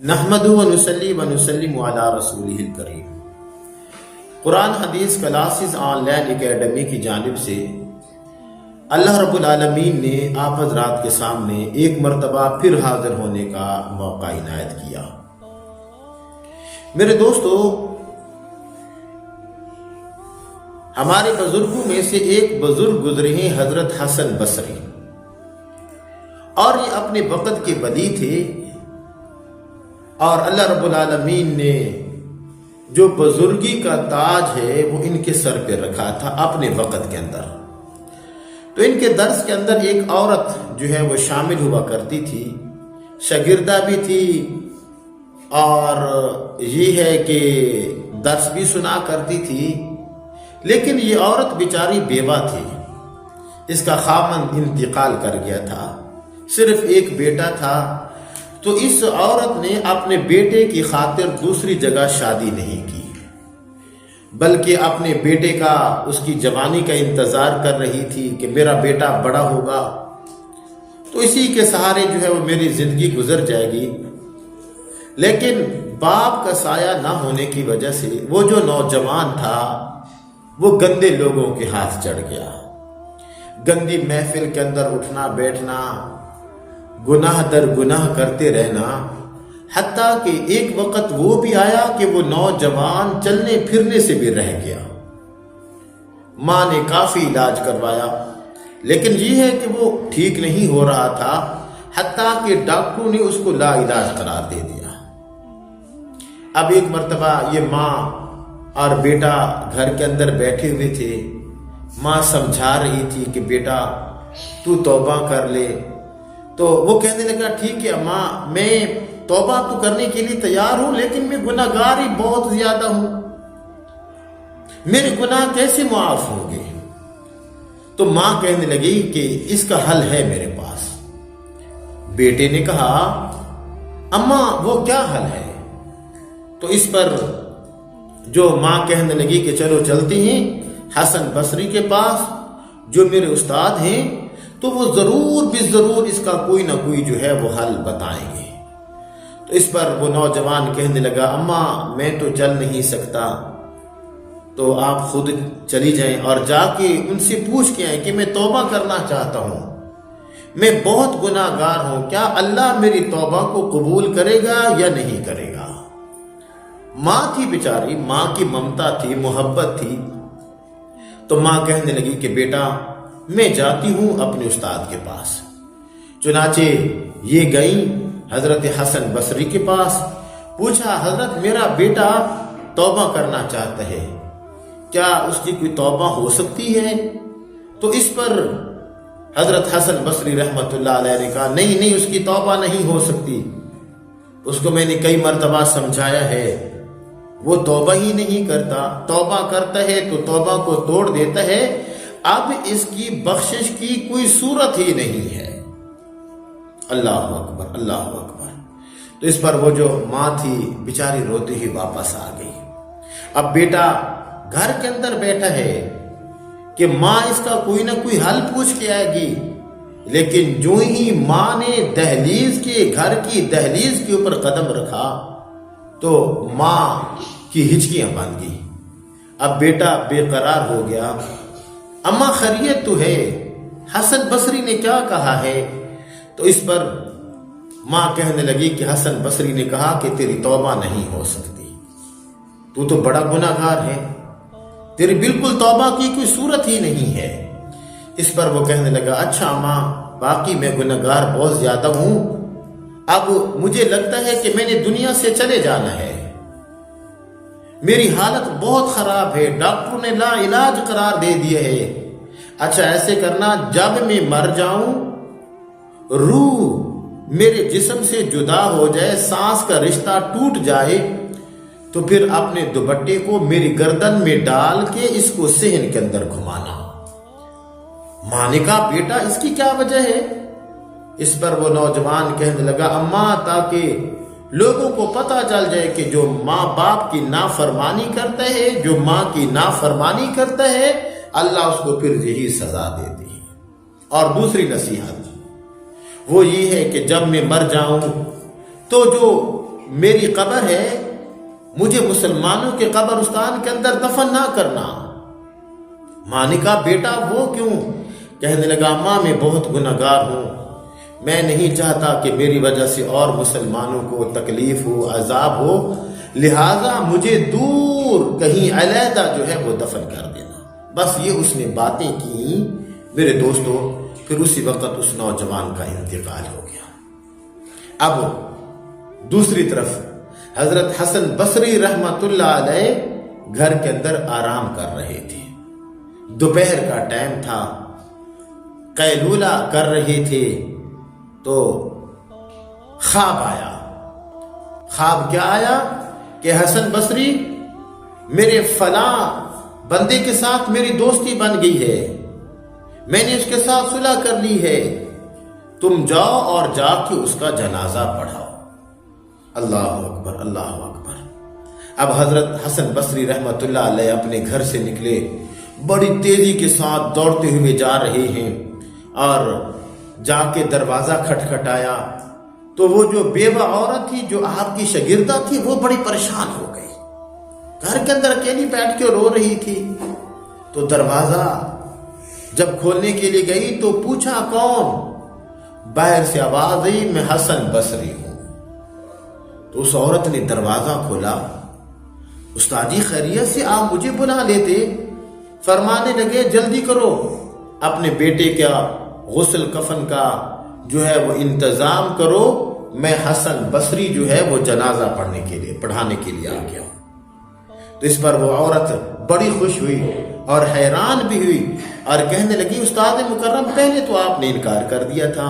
نحمدہ ونصلی ونسلم علی رسولہ الکریم۔ قرآن حدیث کلاسز آن لائن اکیڈمی کی جانب سے اللہ رب العالمین نے آپ حضرات کے سامنے ایک مرتبہ پھر حاضر ہونے کا موقع عنایت کیا۔ میرے دوستو، ہمارے بزرگوں میں سے ایک بزرگ گزرے ہیں حضرت حسن بصری، اور یہ اپنے وقت کے ولی تھے، اور اللہ رب العالمین نے جو بزرگی کا تاج ہے وہ ان کے سر پہ رکھا تھا اپنے وقت کے اندر۔ تو ان کے درس کے اندر ایک عورت جو ہے وہ شامل ہوا کرتی تھی، شاگردہ بھی تھی، اور یہ ہے کہ درس بھی سنا کرتی تھی۔ لیکن یہ عورت بیچاری بیوہ تھی، اس کا خاوند انتقال کر گیا تھا، صرف ایک بیٹا تھا۔ تو اس عورت نے اپنے بیٹے کی خاطر دوسری جگہ شادی نہیں کی، بلکہ اپنے بیٹے کا، اس کی جوانی کا انتظار کر رہی تھی کہ میرا بیٹا بڑا ہوگا تو اسی کے سہارے جو ہے وہ میری زندگی گزر جائے گی۔ لیکن باپ کا سایہ نہ ہونے کی وجہ سے وہ جو نوجوان تھا وہ گندے لوگوں کے ہاتھ چڑھ گیا۔ گندی محفل کے اندر اٹھنا بیٹھنا، گناہ در گناہ کرتے رہنا، حتیٰ کہ ایک وقت وہ بھی آیا کہ وہ نوجوان چلنے پھرنے سے بھی رہ گیا۔ ماں نے کافی علاج کروایا، لیکن یہ ہے کہ وہ ٹھیک نہیں ہو رہا تھا، حتیٰ کہ ڈاکٹروں نے اس کو لا علاج قرار دے دیا۔ اب ایک مرتبہ یہ ماں اور بیٹا گھر کے اندر بیٹھے ہوئے تھے، ماں سمجھا رہی تھی کہ بیٹا تو توبہ کر لے۔ تو وہ کہنے لگا ٹھیک ہے ماں، میں توبہ تو کرنے کے لیے تیار ہوں، لیکن میں گناہ گار ہی بہت زیادہ ہوں، میرے گناہ کیسے معاف ہوں گے؟ تو ماں کہنے لگی کہ اس کا حل ہے میرے پاس۔ بیٹے نے کہا اماں وہ کیا حل ہے؟ تو اس پر جو ماں کہنے لگی کہ چلو چلتے ہیں حسن بصری کے پاس جو میرے استاد ہیں، تو وہ ضرور بھی ضرور اس کا کوئی نہ کوئی جو ہے وہ حل بتائیں گے۔ تو اس پر وہ نوجوان کہنے لگا اماں میں تو چل نہیں سکتا، تو آپ خود چلی جائیں اور جا کے ان سے پوچھ کے آئیں کہ میں توبہ کرنا چاہتا ہوں، میں بہت گناہ گار ہوں، کیا اللہ میری توبہ کو قبول کرے گا یا نہیں کرے گا؟ ماں تھی بیچاری، ماں کی ممتا تھی، محبت تھی۔ تو ماں کہنے لگی کہ بیٹا میں جاتی ہوں اپنے استاد کے پاس۔ چنانچہ یہ گئی حضرت حسن بصری کے پاس، پوچھا حضرت میرا بیٹا توبہ کرنا چاہتا ہے، کیا اس کی کوئی توبہ ہو سکتی ہے؟ تو اس پر حضرت حسن بصری رحمۃ اللہ علیہ نے کہا نہیں اس کی توبہ نہیں ہو سکتی، اس کو میں نے کئی مرتبہ سمجھایا ہے، وہ توبہ ہی نہیں کرتا، توبہ کرتا ہے تو توبہ کو توڑ دیتا ہے، اب اس کی بخشش کی کوئی صورت ہی نہیں ہے۔ اللہ اکبر اللہ اکبر۔ تو اس پر وہ جو ماں تھی بیچاری روتے ہی واپس آ گئی۔ اب بیٹا گھر کے اندر بیٹھا ہے کہ ماں اس کا کوئی نہ کوئی حل پوچھ کے آئے گی، لیکن جو ہی ماں نے گھر کی دہلیز کے اوپر قدم رکھا تو ماں کی ہچکیاں بن گئی۔ اب بیٹا بے قرار ہو گیا، اماں خیریت تو ہے، حسن بصری نے کیا کہا ہے؟ تو اس پر ماں کہنے لگی کہ حسن بصری نے کہا کہ تیری توبہ نہیں ہو سکتی، تو بڑا گناہ گار ہے، تیری بالکل توبہ کی کوئی صورت ہی نہیں ہے۔ اس پر وہ کہنے لگا اچھا ماں، باقی میں گناہ گار بہت زیادہ ہوں، اب مجھے لگتا ہے کہ میں نے دنیا سے چلے جانا ہے، میری حالت بہت خراب ہے، ڈاکٹروں نے لا علاج قرار دے دیا ہے۔ اچھا ایسے کرنا، جب میں مر جاؤں، روح میرے جسم سے جدا ہو جائے، سانس کا رشتہ ٹوٹ جائے، تو پھر اپنے دوپٹے کو میری گردن میں ڈال کے اس کو صحن کے اندر گھمانا۔ ماں نے کہا بیٹا اس کی کیا وجہ ہے؟ اس پر وہ نوجوان کہنے لگا اماں تاکہ لوگوں کو پتہ چل جائے کہ جو ماں باپ کی نافرمانی کرتا ہے، جو ماں کی نافرمانی کرتا ہے، اللہ اس کو پھر یہی سزا دیتی ہے۔ اور دوسری نصیحت وہ یہ ہے کہ جب میں مر جاؤں تو جو میری قبر ہے، مجھے مسلمانوں کے قبرستان کے اندر دفن نہ کرنا۔ ماں نے کہا بیٹا وہ کیوں؟ کہنے لگا ماں میں بہت گنہگار ہوں، میں نہیں چاہتا کہ میری وجہ سے اور مسلمانوں کو تکلیف ہو، عذاب ہو، لہٰذا مجھے دور کہیں علیحدہ جو ہے وہ دفن کر دینا۔ بس یہ اس نے باتیں کی میرے دوستو، پھر اسی وقت اس نوجوان کا انتقال ہو گیا۔ اب دوسری طرف حضرت حسن بصری رحمت اللہ علیہ گھر کے اندر آرام کر رہے تھے، دوپہر کا ٹائم تھا، قیلولہ کر رہے تھے تو خواب آیا۔ خواب کیا آیا کہ حسن بصری میرے فلاں بندے کے ساتھ میری دوستی بن گئی ہے، میں نے اس کے ساتھ صلح کر لی ہے، تم جاؤ اور جا کے اس کا جنازہ پڑھاؤ۔ اللہ اکبر، اللہ اکبر۔ اب حضرت حسن بصری رحمت اللہ علیہ اپنے گھر سے نکلے، بڑی تیزی کے ساتھ دوڑتے ہوئے جا رہے ہیں، اور جا کے دروازہ کھٹکھٹایا تو وہ جو بیوہ عورت تھی جو آپ کی شاگردہ تھی وہ بڑی پریشان ہو گئی، گھر کے اندر اکیلی بیٹھ کے رو رہی تھی۔ تو دروازہ جب کھولنے کے لیے گئی تو پوچھا کون؟ باہر سے آواز آئی میں حسن بصری ہوں۔ تو اس عورت نے دروازہ کھولا، استاد جی خیریت سے آپ مجھے بلا لیتے؟ فرمانے لگے جلدی کرو، اپنے بیٹے کا غسل کفن کا جو ہے وہ انتظام کرو، میں حسن بصری جو ہے وہ جنازہ پڑھانے کے لیے آ گیا ہوں۔ تو اس پر وہ عورت بڑی خوش ہوئی اور حیران بھی ہوئی اور کہنے لگی استاد مکرم پہلے تو آپ نے انکار کر دیا تھا۔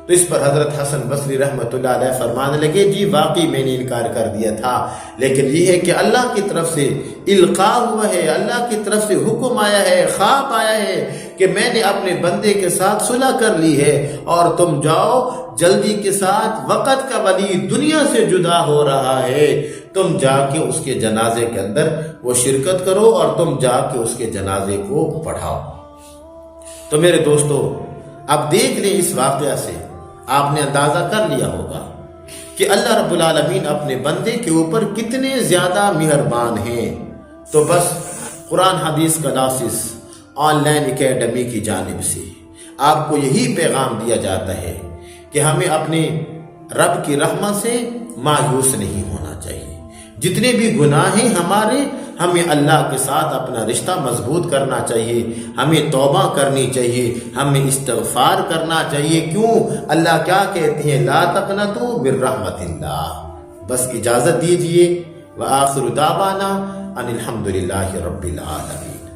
تو اس پر حضرت حسن بصری رحمت اللہ علیہ فرمانے لگے جی واقعی میں نے انکار کر دیا تھا، لیکن یہ ہے کہ اللہ کی طرف سے القاء ہوا ہے، اللہ کی طرف سے حکم آیا ہے، خواب آیا ہے کہ میں نے اپنے بندے کے ساتھ صلح کر لی ہے، اور تم جاؤ جلدی کے ساتھ، وقت کا ولی دنیا سے جدا ہو رہا ہے، تم جا کے اس کے جنازے کے اندر وہ شرکت کرو اور تم جا کے اس کے جنازے کو پڑھاؤ۔ تو میرے دوستو اب دیکھ لیں، اس واقعہ سے آپ نے اندازہ کر لیا ہوگا کہ اللہ رب العالمین اپنے بندے کے اوپر کتنے زیادہ مہربان ہیں۔ تو بس قرآن حدیث کلاسز آن لائن اکیڈمی کی جانب سے آپ کو یہی پیغام دیا جاتا ہے کہ ہمیں اپنے رب کی رحمت سے مایوس نہیں ہونا چاہیے۔ جتنے بھی گناہ ہیں ہمارے، ہمیں اللہ کے ساتھ اپنا رشتہ مضبوط کرنا چاہیے، ہمیں توبہ کرنی چاہیے، ہمیں استغفار کرنا چاہیے۔ کیوں؟ اللہ کیا کہتے ہیں لا تقنطوا من رحمت اللہ۔ بس اجازت دیجئے، وآخر دعوانا ان الحمد للہ رب العالمین۔